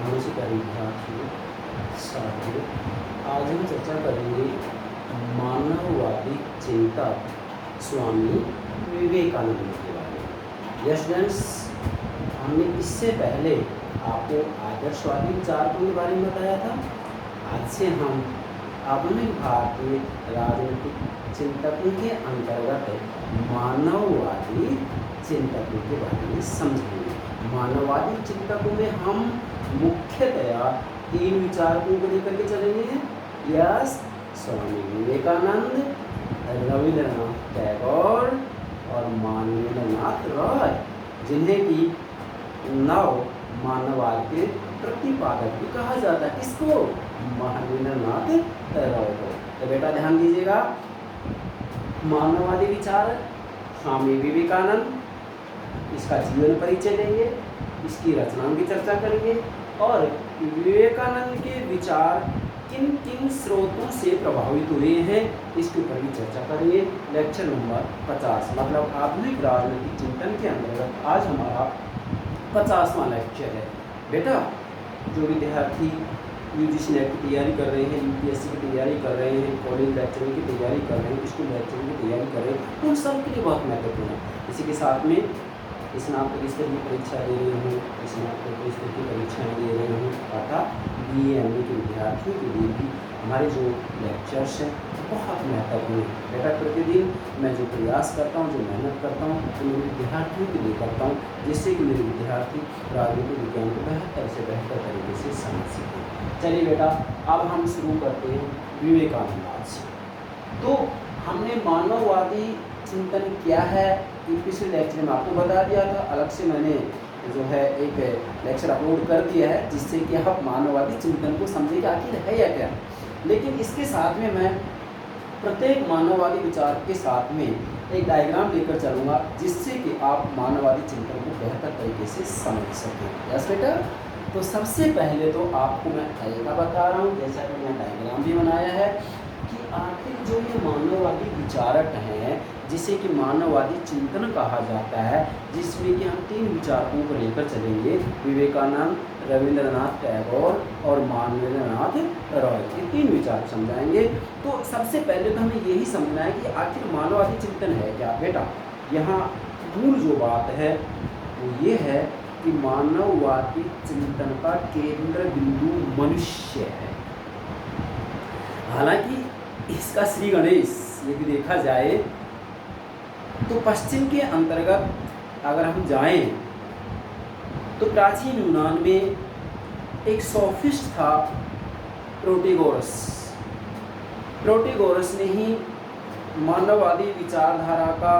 नमस्कार विद्यार्थियों, साथियों। आज हम चर्चा करेंगे मानववादी चिंतक स्वामी विवेकानंद के बारे में। यस फ्रेंड्स, हमने इससे पहले आपको आदर्शवादी विचारकों के बारे में बताया था। आज से हम आधुनिक भारतीय राजनीतिक चिंतकों के अंतर्गत मानववादी चिंतकों के बारे में समझेंगे। मानववादी चिंतकों में हम मुख्यतया तीन विचारकों को लेकर के चलेंगे। यस, स्वामी विवेकानंद, रविंद्रनाथ टैगोर और मानवेंद्रनाथ रॉय, जिन्हें कि नव मानववाद के प्रतिपादक भी कहा जाता है। इसको मानवेंद्रनाथ रॉय को। तो बेटा ध्यान दीजिएगा, मानववादी विचार स्वामी विवेकानंद, इसका जीवन परिचय देंगे, इसकी रचनाओं की चर्चा करेंगे और विवेकानंद के विचार किन किन स्रोतों से प्रभावित हुए हैं इसके ऊपर भी चर्चा करेंगे। लेक्चर नंबर 50 मतलब आधुनिक राजनीतिक चिंतन के अंतर्गत आज हमारा 50वां लेक्चर है। बेटा, जो विद्यार्थी यूजीसी नेट की तैयारी कर रहे हैं, यूपीएससी की तैयारी कर रहे हैं, कॉलेज लेक्चरिंग की तैयारी कर रहे हैं, स्कूल लेक्चरिंग की तैयारी कर रहे हैं, उन सब के लिए बहुत महत्वपूर्ण है। इसी के साथ में स्नातक स्तर की परीक्षा दे रहे हूँ, स्नातक स्तर की परीक्षाएँ दे रहे हूँ, अर्थात BA MA के विद्यार्थियों के लिए भी हमारे जो लेक्चर्स हैं बहुत महत्वपूर्ण है। बेटा, प्रतिदिन मैं जो प्रयास करता हूँ, जो मेहनत करता हूँ, तो मेरे विद्यार्थियों के लिए करता हूँ, जिससे कि मेरे विद्यार्थी राजनीतिक विज्ञान को बेहतर से बेहतर तरीके से समझ सकें। चलिए बेटा, अब हम शुरू करते हैं विवेकानंद से। तो हमने मानववादी चिंतन क्या है ये पिछले लेक्चर में आपको बता दिया था। अलग से मैंने जो है एक लेक्चर अपलोड कर दिया है, जिससे कि आप मानववादी चिंतन को समझे कि आखिर है या क्या। लेकिन इसके साथ में मैं प्रत्येक मानववादी विचार के साथ में एक डायग्राम लेकर चलूँगा, जिससे कि आप मानववादी चिंतन को बेहतर तरीके से समझ सकें। यस बेटा, तो सबसे पहले तो आपको मैं तरीका बता रहा हूँ, जैसा कि मैंने डायग्राम भी बनाया है, कि आखिर जो ये मानववादी विचारक हैं, जिसे कि मानववादी चिंतन कहा जाता है, जिसमें कि हम तीन विचारकों को लेकर चलेंगे, विवेकानंद, रविंद्रनाथ टैगोर और मानवेंद्रनाथ रॉय, ये तीन विचार समझाएंगे। तो सबसे पहले तो हमें यही समझना है कि आखिर मानववादी चिंतन है क्या। बेटा, यहाँ मूल जो बात है वो ये है कि मानववादी चिंतन का केंद्र बिंदु मनुष्य है। हालांकि इसका श्री गणेश यदि देखा जाए तो पश्चिम के अंतर्गत अगर हम जाएं तो प्राचीन यूनान में एक सोफिस्ट था प्रोटेगोरस। प्रोटेगोरस ने ही मानववादी विचारधारा का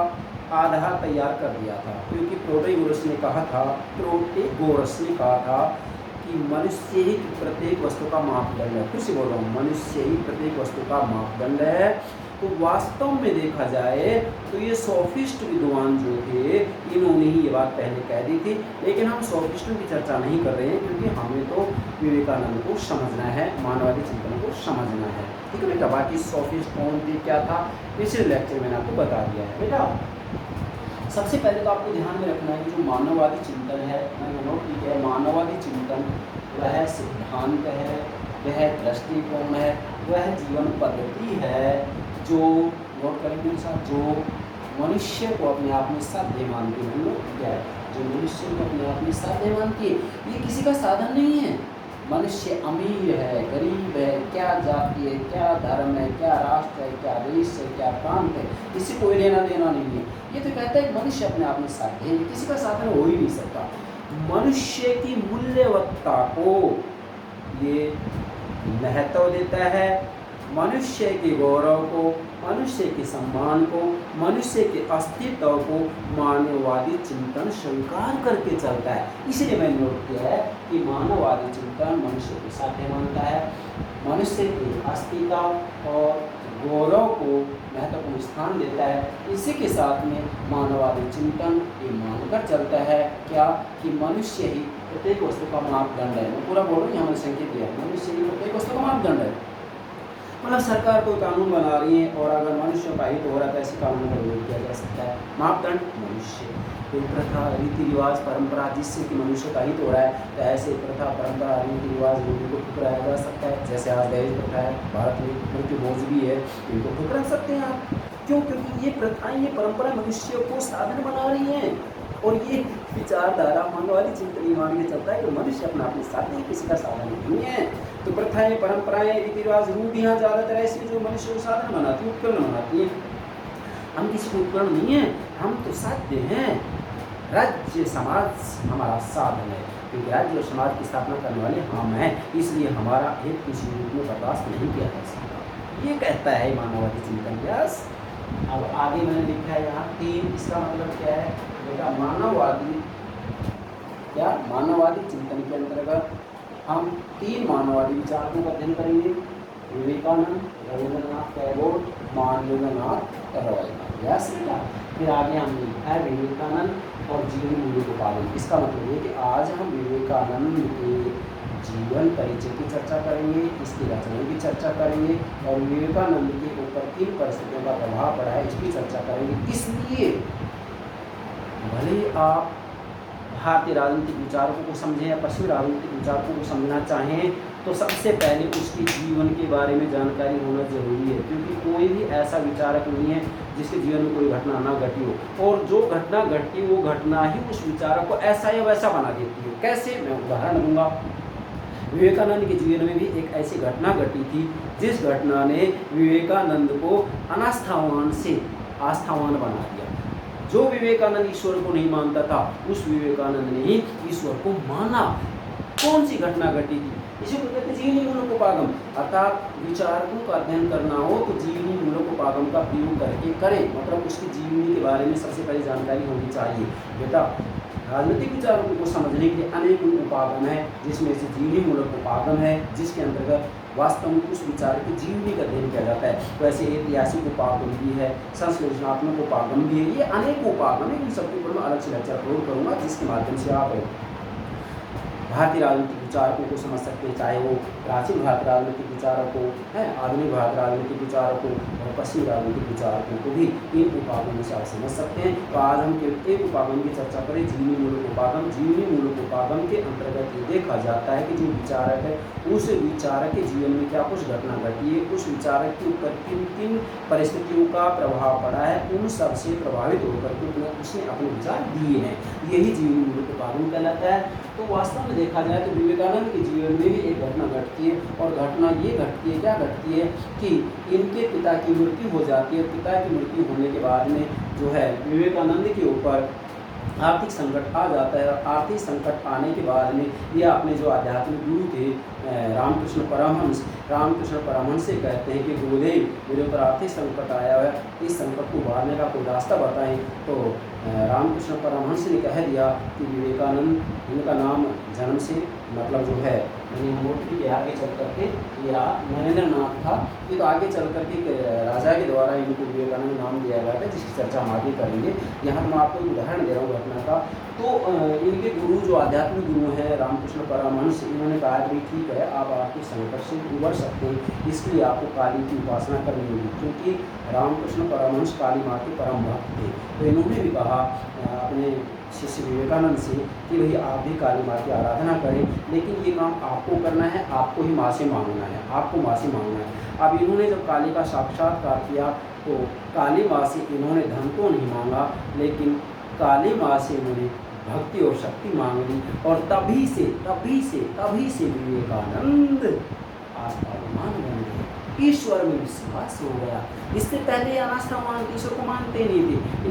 आधार तैयार कर दिया था, क्योंकि प्रोटेगोरस ने कहा था कि मनुष्य ही प्रत्येक वस्तु का मापदंड है। फिर से बोल रहा हूँ, मनुष्य ही प्रत्येक वस्तु का मापदंड है। तो वास्तव में देखा जाए तो ये सोफिस्ट विद्वान जो थे, इन्होंने ही ये बात पहले कह दी थी। लेकिन हम सोफिस्टों की चर्चा नहीं कर रहे हैं, क्योंकि हमें तो विवेकानंद को समझना है, मानववादी चिंतन को समझना है। ठीक है बेटा, बाकी सोफिस्ट कौन थे, क्या था, पिछले लेक्चर मैंने आपको बता दिया है। बेटा, सबसे पहले तो आपको ध्यान में रखना है कि जो मानववादी चिंतन है, मैंने नोट किया है, मानववादी चिंतन वह सिद्धांत है, वह दृष्टिकोण है, वह जीवन पद्धति है जो नोट करेंगे साथ, जो मनुष्य को अपने आप में साध्य मानती है। क्या है, जो मनुष्य को अपने आप में साध्य मानती है। ये किसी का साधन नहीं है। मनुष्य अमीर है, गरीब है, क्या जाति है, क्या धर्म है, क्या राष्ट्र है, क्या देश है, क्या प्रांत है, इससे कोई लेना देना नहीं है। ये तो कहता है मनुष्य अपने आप में साध्य है, किसी का साधन हो ही नहीं सकता। मनुष्य की मूल्यवत्ता को ये महत्व देता है, मनुष्य के गौरव को, मनुष्य के सम्मान को, मनुष्य के अस्तित्व को मानववादी चिंतन स्वीकार करके चलता है। इसलिए मैंने नोट किया है कि मानववादी चिंतन मनुष्य के साथ मानता है, मनुष्य के अस्तित्व और गौरव को महत्वपूर्ण स्थान देता है। इसी के साथ में मानववादी चिंतन ये मानकर चलता है क्या, कि मनुष्य ही प्रत्येक वस्तु का मापदंड है। मैं पूरा बोल रहा हूँ, यहाँ मैंने संकेत दिया, मनुष्य ही प्रत्येक वस्तु का मापदंड है। मतलब सरकार कोई कानून बना रही है और अगर मनुष्यों का हित हो रहा है तो ऐसे कानून का विरोध किया जा सकता है। मापदंड मनुष्य, कोई प्रथा रीति रिवाज परंपरा जिससे कि मनुष्य का हित हो रहा है तो ऐसे प्रथा परंपरा रीति रिवाज रूढ़ी को ठुकराया जा सकता है। जैसे आज दहेज प्रथा है, भारत में मृत्यु भोज भी है, इनको ठुकरा सकते हैं आप। क्यों? क्योंकि ये प्रथाएं ये परंपरा मनुष्य को साधन बना रही हैं और ये विचारधारा मानवादी चिंतन मान के चलता है कि मनुष्य अपना अपने साधन किसी का साधन नहीं है। तो प्रथाएं परंपराएं रीति रिवाज रूढ़ियाँ ज़्यादातर ऐसी जो मनुष्य को साधन बनाती है, उपकरण बनाती है। हम किसी को उपकरण नहीं है, हम तो साध्य हैं। राज्य समाज हमारा साधन है, क्योंकि राज्य और समाज की स्थापना करने वाले हम हैं, इसलिए हमारा हित किसी रूप में बर्दाश्त नहीं किया जा सकता। ये कहता है मानववादी चिंतन व्यास। अब आगे मैंने लिखा है यहाँ 3, इसका मतलब क्या है बेटा? मानववादी क्या? मानववादी चिंतन के अंतर्गत हम 3 मानववादी विचारकों का अध्ययन करेंगे। विवेकानंद, रविंद्रनाथ टैगोर, मानवेंद्रनाथ रॉय। यस बेटा। फिर आगे हम लिखा है विवेकानंद और जीवन मूल्योपार्जन। इसका मतलब ये कि आज हम विवेकानंद के जीवन परिचय की चर्चा करेंगे, इसकी रचना की चर्चा करेंगे और विवेकानंद के ऊपर 3 परिस्थितियों का प्रभाव पड़ा है इसकी चर्चा करेंगे। इसलिए भले आप भारतीय राजनीतिक विचारकों को समझें या पश्चिमी राजनीतिक विचारकों को समझना चाहें तो सबसे पहले उसके जीवन के बारे में जानकारी होना जरूरी है, क्योंकि कोई भी ऐसा विचारक नहीं है जिसके जीवन में कोई घटना ना घटी हो और जो घटना घटी वो घटना ही उस विचारक को ऐसा या वैसा बना देती है। कैसे? मैं उदाहरण दूंगा। विवेकानंद के जीवन में भी एक ऐसी घटना घटी थी जिस घटना ने विवेकानंद को अनास्थावान से आस्थावान बना दिया। जो विवेकानंद ईश्वर को नहीं मानता था उस विवेकानंद ने ही ईश्वर को माना। कौन सी घटना घटी थी? इसी को कहते हैं जीवनी मूलोपागम। अर्थात विचारकों का अध्ययन करना हो तो जीवनी मूलोपागम का प्रयोग करके करें, मतलब उसकी जीवनी के बारे में सबसे पहले जानकारी होनी चाहिए। बेटा राजनीतिक विचारों को समझने के लिए अनेक उपागम है, जिसमें से जीवनी मूलोपागम है जिसके अंतर्गत वास्तव में उस विचार की जीवनी का अध्ययन किया जाता है। वैसे ऐतिहासिक उपागम भी है, संश्लेषणात्मक उपागम भी है, ये अनेक उपागम है। इन सबके ऊपर मैं अलग से लेक्चर अपलोड करूँगा जिसके माध्यम से आप भारतीय राजनीतिक विचारकों को समझ सकते हैं, चाहे वो प्राचीन भारतीय राजनीतिक विचारकों हैं, आधुनिक भारतीय राजनीतिक विचारकों और पश्चिमी राजनीतिक विचारकों को भी इन उपागमों से आप समझ सकते हैं। तो आज हम केवल एक उपागम की चर्चा करें, जीवनी मूलोपागम। जीवनी मूलोपागम के अंतर्गत ये देखा जाता है कि जो विचारक है उस विचारक के जीवन में क्या कुछ घटना घटी है, उस विचारक के ऊपर किन किन परिस्थितियों का प्रभाव पड़ा है, उन सबसे प्रभावित होकर के उसने अपने विचार दिए हैं। यही जीवनी मूलोपागम कहलाता है। तो वास्तव में देखा जाए तो विवेकानंद के जीवन में भी एक घटना घटती है और घटना ये घटती है, क्या घटती है कि इनके पिता की मृत्यु हो जाती है। पिता की मृत्यु होने के बाद में जो है विवेकानंद के ऊपर आर्थिक संकट आ जाता है। आर्थिक संकट आने के बाद में यह अपने जो आध्यात्मिक गुरु थे रामकृष्ण परमहंस से कहते हैं कि गुरुदेव मेरे ऊपर आर्थिक संकट आया है, इस संकट को उभारने का कोई रास्ता बताएं। तो रामकृष्ण परमहंस ने कह दिया कि विवेकानंद, इनका नाम जन्म से मतलब जो है मैंने नोट किया, आगे चल करके या नरेंद्रनाथ था, ये तो आगे चल करके राजा के द्वारा इनको विवेकानंद नाम दिया गया था, जिसकी चर्चा हम आगे करेंगे। यहाँ मैं आपको एक उदाहरण दे रहा हूँ घटना का। तो इनके गुरु जो आध्यात्मिक गुरु हैं रामकृष्ण परमहंस, इन्होंने कहा कि ठीक है आप आर्थिक संकट से उबर सकते हैं, इसके लिए आपको काली की उपासना करनी होगी, क्योंकि रामकृष्ण परमहंस काली माँ के परम भक्त थे। तो इन्होंने भी कहा अपने शिष्य विवेकानंद से कि भाई आप भी काली माँ की आराधना करें, लेकिन ये काम आपको करना है, आपको ही माँ से मांगना है, आपको माँ से मांगना है। अब इन्होंने जब काली का साक्षात्कार किया तो काली माँ से इन्होंने धन तो नहीं मांगा, लेकिन काली माँ से इन्होंने भक्ति और शक्ति मांग ली और तभी से विवेकानंद आस्थावान बन गए, ईश्वर में विश्वास हो गया। इससे पहले आस्थावान ईश्वर को मानते नहीं थे।